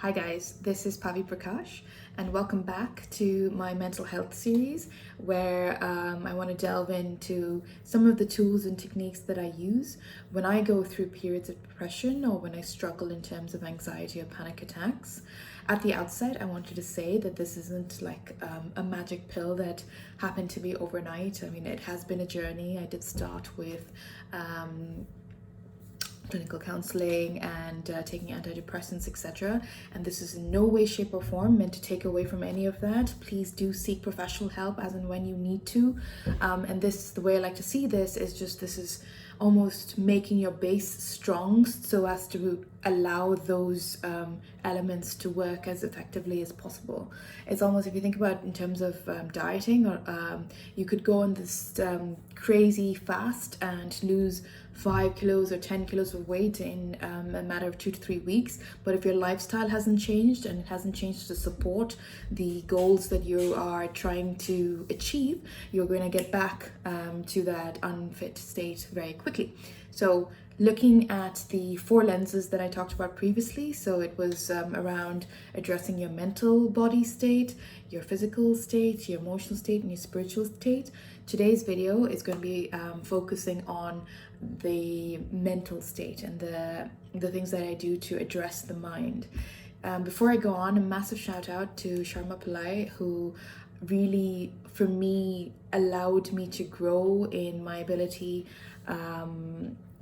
Hi guys, this is Pavi Prakash and welcome back to my mental health series where I want to delve into some of the tools and techniques that I use when I go through periods of depression or when I struggle in terms of anxiety or panic attacks. At the outset, I wanted to say that this isn't like a magic pill that happened to me overnight. I mean, it has been a journey. I did start with clinical counseling and taking antidepressants, etc. And this is in no way, shape, or form meant to take away from any of that. Please do seek professional help as and when you need to. And this, the way I like to see this is just this is almost making your base strong so as to allow those elements to work as effectively as possible. It's almost, if you think about it in terms of dieting, or you could go on this crazy fast and lose 5 kilos or 10 kilos of weight in a matter of 2 to 3 weeks. But if your lifestyle hasn't changed and it hasn't changed to support the goals that you are trying to achieve, you're going to get back to that unfit state very quickly. So looking at the 4 lenses that I talked about previously, so it was around addressing your mental body state, your physical state, your emotional state, and your spiritual state. Today's video is going to be focusing on the mental state and the things that I do to address the mind. Before I go on, a massive shout out to Sharma Pillai, who really, for me, allowed me to grow in my ability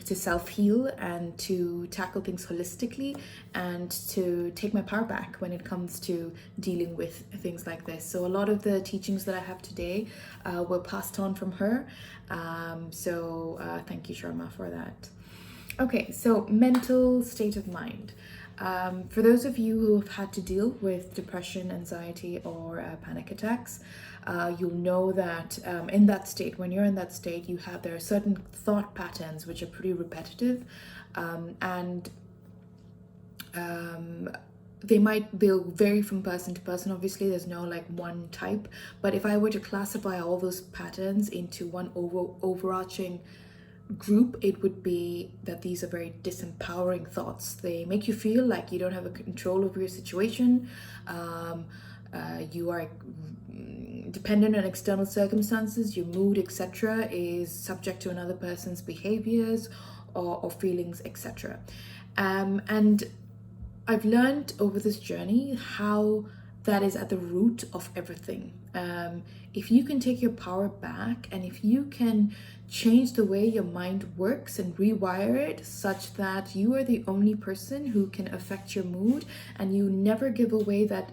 to self-heal and to tackle things holistically and to take my power back when it comes to dealing with things like this. So a lot of the teachings that I have today were passed on from her. Thank you, Sharma, for that. Okay, so mental state of mind. For those of you who have had to deal with depression, anxiety, or panic attacks, you'll know that in that state, when you're in that state, there are certain thought patterns which are pretty repetitive, and they'll vary from person to person. Obviously, there's no like one type, but if I were to classify all those patterns into one overarching group, it would be that these are very disempowering thoughts. They make you feel like you don't have a control over your situation. You are dependent on external circumstances. Your mood, etc., is subject to another person's behaviors or feelings, etc. And I've learned over this journey how that is at the root of everything. If you can take your power back and if you can change the way your mind works and rewire it such that you are the only person who can affect your mood and you never give away that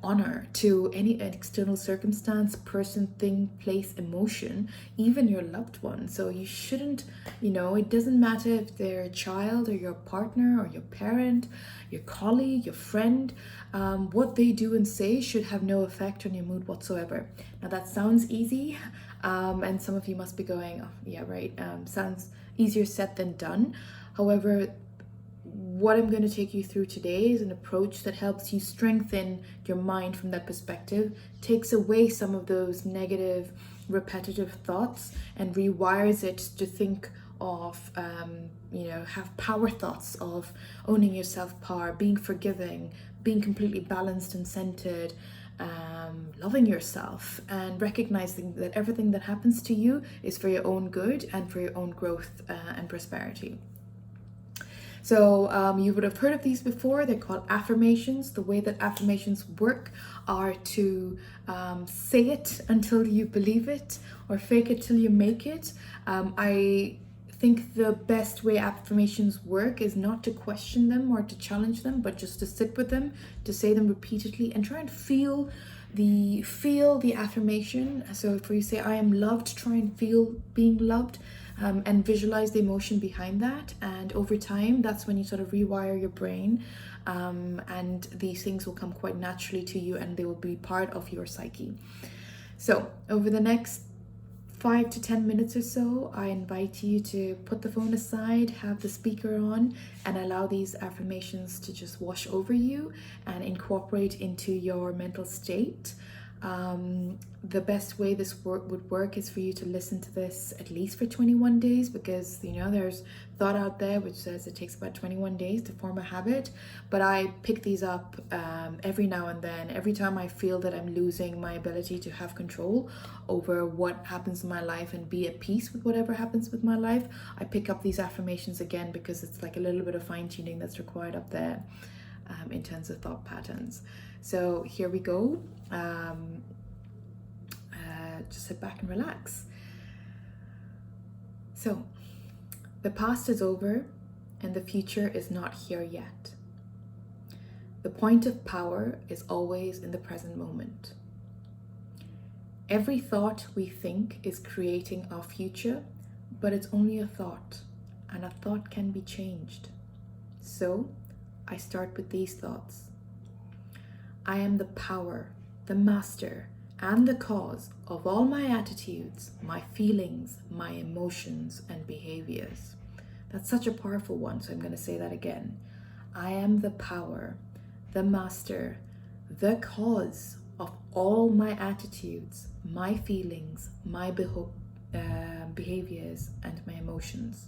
honor to any external circumstance, person, thing, place, emotion, even your loved one. So you shouldn't, it doesn't matter if they're a child or your partner or your parent, your colleague, your friend, what they do and say should have no effect on your mood whatsoever. Now that sounds easy, and some of you must be going, oh, yeah, right, sounds easier said than done. However, what I'm going to take you through today is an approach that helps you strengthen your mind from that perspective, takes away some of those negative, repetitive thoughts, and rewires it to think of, have power thoughts of owning your self-power, being forgiving, being completely balanced and centered, loving yourself, and recognizing that everything that happens to you is for your own good and for your own growth and prosperity. So you would have heard of these before. They're called affirmations. The way that affirmations work are to say it until you believe it or fake it till you make it. I think the best way affirmations work is not to question them or to challenge them, but just to sit with them, to say them repeatedly and try and feel the affirmation. So if you say I am loved, try and feel being loved. And visualize the emotion behind that, and over time that's when you sort of rewire your brain, and these things will come quite naturally to you and they will be part of your psyche. So over the next 5 to 10 minutes or so, I invite you to put the phone aside, have the speaker on, and allow these affirmations to just wash over you and incorporate into your mental state. The best way this would work is for you to listen to this at least for 21 days, because there's thought out there which says it takes about 21 days to form a habit. But I pick these up every now and then. Every time I feel that I'm losing my ability to have control over what happens in my life and be at peace with whatever happens with my life, I pick up these affirmations again, because it's like a little bit of fine-tuning that's required up there in terms of thought patterns. So here we go. Just sit back and relax. So, the past is over and the future is not here yet. The point of power is always in the present moment. Every thought we think is creating our future, but it's only a thought, and a thought can be changed. So, I start with these thoughts. I am the power, the master, and the cause of all my attitudes, my feelings, my emotions, and behaviors. That's such a powerful one, so I'm going to say that again. I am the power, the master, the cause of all my attitudes, my feelings, my behaviors, and my emotions.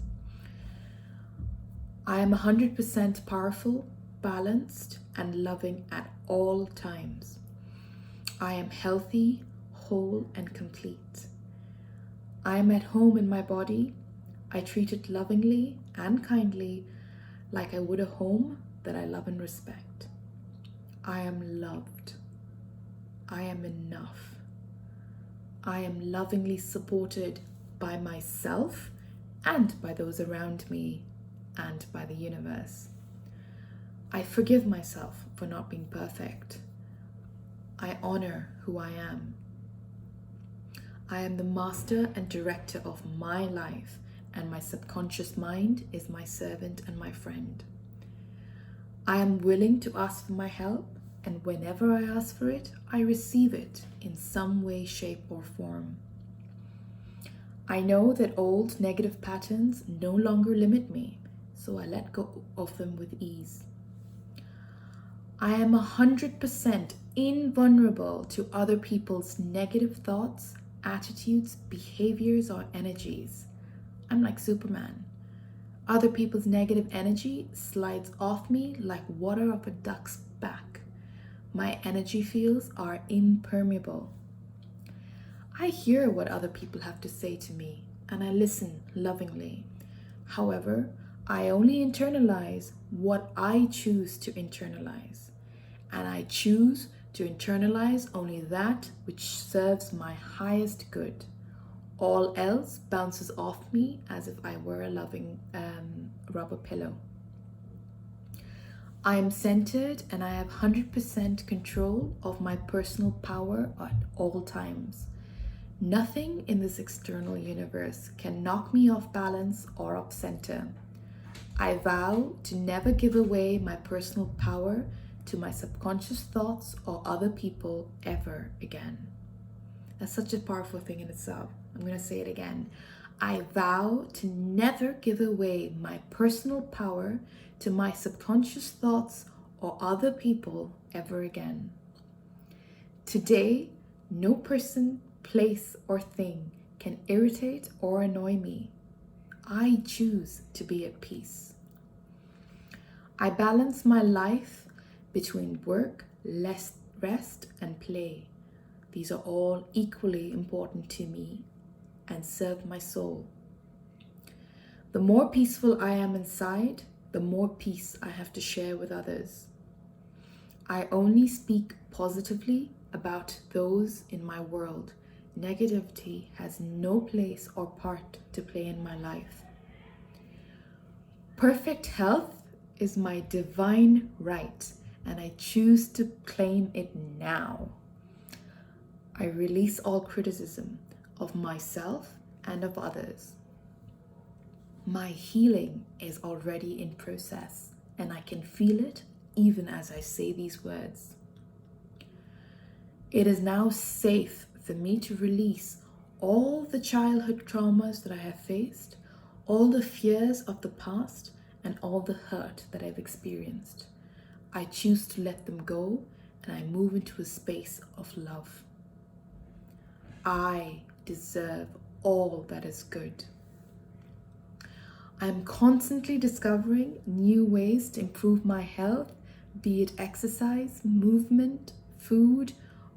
I am 100% powerful, balanced, and loving at all times. I am healthy, whole, and complete. I am at home in my body. I treat it lovingly and kindly, like I would a home that I love and respect. I am loved. I am enough. I am lovingly supported by myself and by those around me and by the universe. I forgive myself for not being perfect. I honor who I am. I am the master and director of my life, and my subconscious mind is my servant and my friend. I am willing to ask for my help, and whenever I ask for it, I receive it in some way, shape, or form. I know that old negative patterns no longer limit me, so I let go of them with ease. I am 100% invulnerable to other people's negative thoughts, attitudes, behaviors, or energies. I'm like Superman. Other people's negative energy slides off me like water off a duck's back. My energy fields are impermeable. I hear what other people have to say to me, and I listen lovingly. However, I only internalize what I choose to internalize, and I choose to internalize only that which serves my highest good. All else bounces off me as if I were a loving rubber pillow. I am centered and I have 100% control of my personal power at all times. Nothing in this external universe can knock me off balance or off center. I vow to never give away my personal power to my subconscious thoughts or other people ever again. That's such a powerful thing in itself. I'm going to say it again. I vow to never give away my personal power to my subconscious thoughts or other people ever again. Today, no person, place, or thing can irritate or annoy me. I choose to be at peace. I balance my life between work, rest, and play. These are all equally important to me and serve my soul. The more peaceful I am inside, the more peace I have to share with others. I only speak positively about those in my world. Negativity has no place or part to play in my life. Perfect health is my divine right, and I choose to claim it now. I release all criticism of myself and of others. My healing is already in process, and I can feel it even as I say these words. It is now safe for me to release all the childhood traumas that I have faced, all the fears of the past, and all the hurt that I've experienced. I choose to let them go, and I move into a space of love. I deserve all that is good. I am constantly discovering new ways to improve my health, be it exercise, movement, food,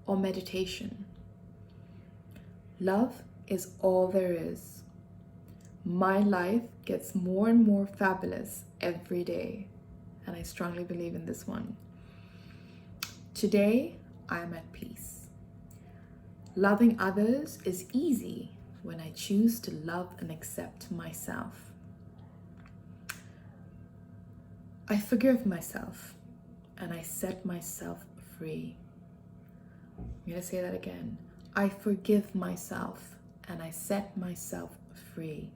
or meditation. Love is all there is. My life gets more and more fabulous every day, and I strongly believe in this one. Today, I am at peace. Loving others is easy when I choose to love and accept myself. I forgive myself and I set myself free. I'm going to say that again. I forgive myself and I set myself free.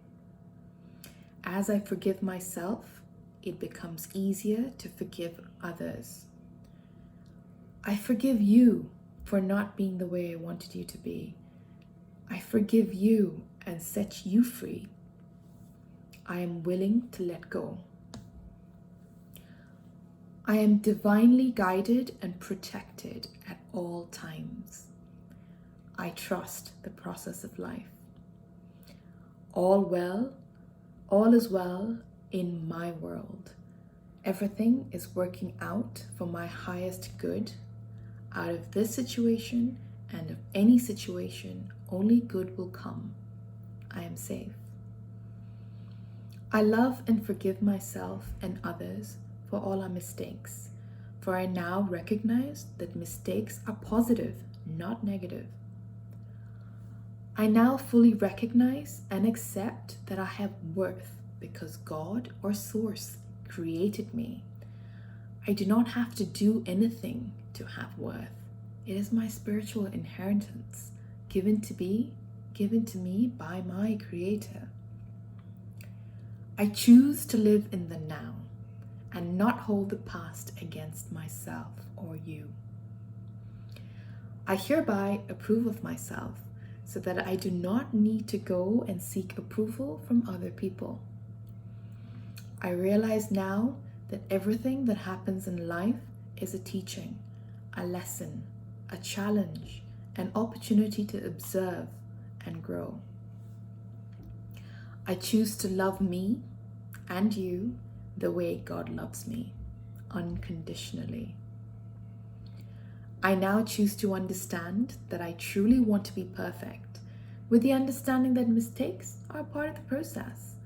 As I forgive myself, it becomes easier to forgive others. I forgive you for not being the way I wanted you to be. I forgive you and set you free. I am willing to let go. I am divinely guided and protected at all times. I trust the process of life. All is well in my world. Everything is working out for my highest good. Out of this situation and of any situation, only good will come. I am safe. I love and forgive myself and others for all our mistakes, for I now recognize that mistakes are positive, not negative. I now fully recognize and accept that I have worth because God or Source created me. I do not have to do anything to have worth. It is my spiritual inheritance given to me by my Creator. I choose to live in the now and not hold the past against myself or you. I hereby approve of myself so that I do not need to go and seek approval from other people. I realize now that everything that happens in life is a teaching, a lesson, a challenge, an opportunity to observe and grow. I choose to love me and you the way God loves me, unconditionally. I now choose to understand that I truly want to be perfect, with the understanding that mistakes are part of the process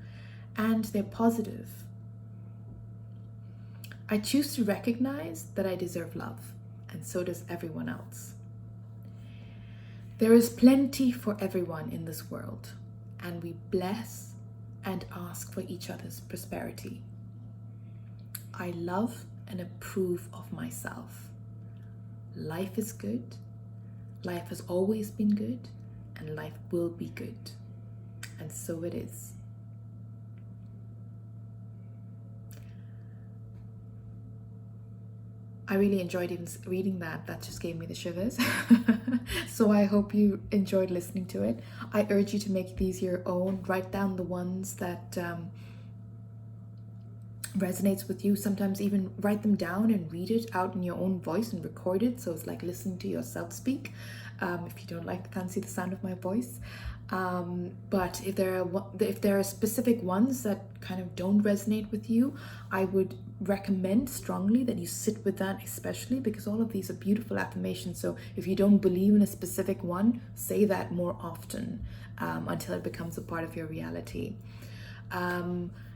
and they're positive. I choose to recognize that I deserve love, and so does everyone else. There is plenty for everyone in this world, and we bless and ask for each other's prosperity. I love and approve of myself. Life is good, life has always been good, and life will be good. And so it is. I really enjoyed even reading that. That just gave me the shivers. So I hope you enjoyed listening to it. I urge you to make these your own. Write down the ones that resonates with you. Sometimes even write them down and read it out in your own voice and record it, so it's like listening to yourself speak, if you can't see the sound of my voice. But if there are specific ones that kind of don't resonate with you, I would recommend strongly that you sit with that, especially because all of these are beautiful affirmations. So if you don't believe in a specific one, say that more often until it becomes a part of your reality.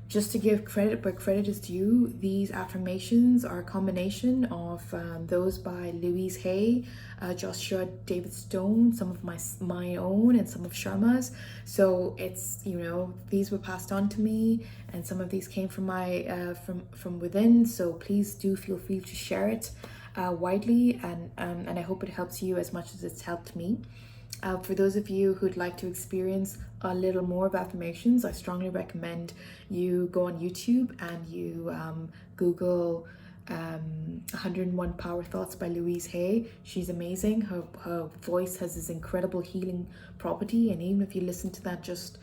Just to give credit where credit is due, these affirmations are a combination of those by Louise Hay, Joshua David Stone, some of my own, and some of Sharma's. So it's, these were passed on to me, and some of these came from my from within. So please do feel free to share it widely, and I hope it helps you as much as it's helped me. For those of you who'd like to experience a little more of affirmations, I strongly recommend you go on YouTube and you Google 101 Power Thoughts by Louise Hay. She's amazing. Her voice has this incredible healing property, and even if you listen to that just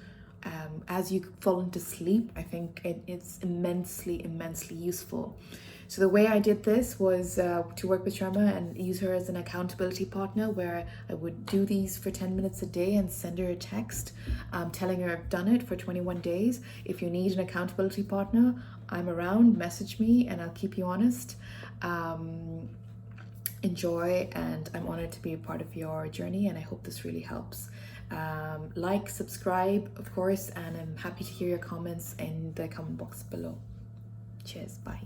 as you fall into sleep, I think it's immensely useful. So the way I did this was to work with Sharma and use her as an accountability partner, where I would do these for 10 minutes a day and send her a text telling her I've done it for 21 days. If you need an accountability partner, I'm around, message me and I'll keep you honest. Enjoy, and I'm honored to be a part of your journey, and I hope this really helps. Like, subscribe, of course, and I'm happy to hear your comments in the comment box below. Cheers, bye.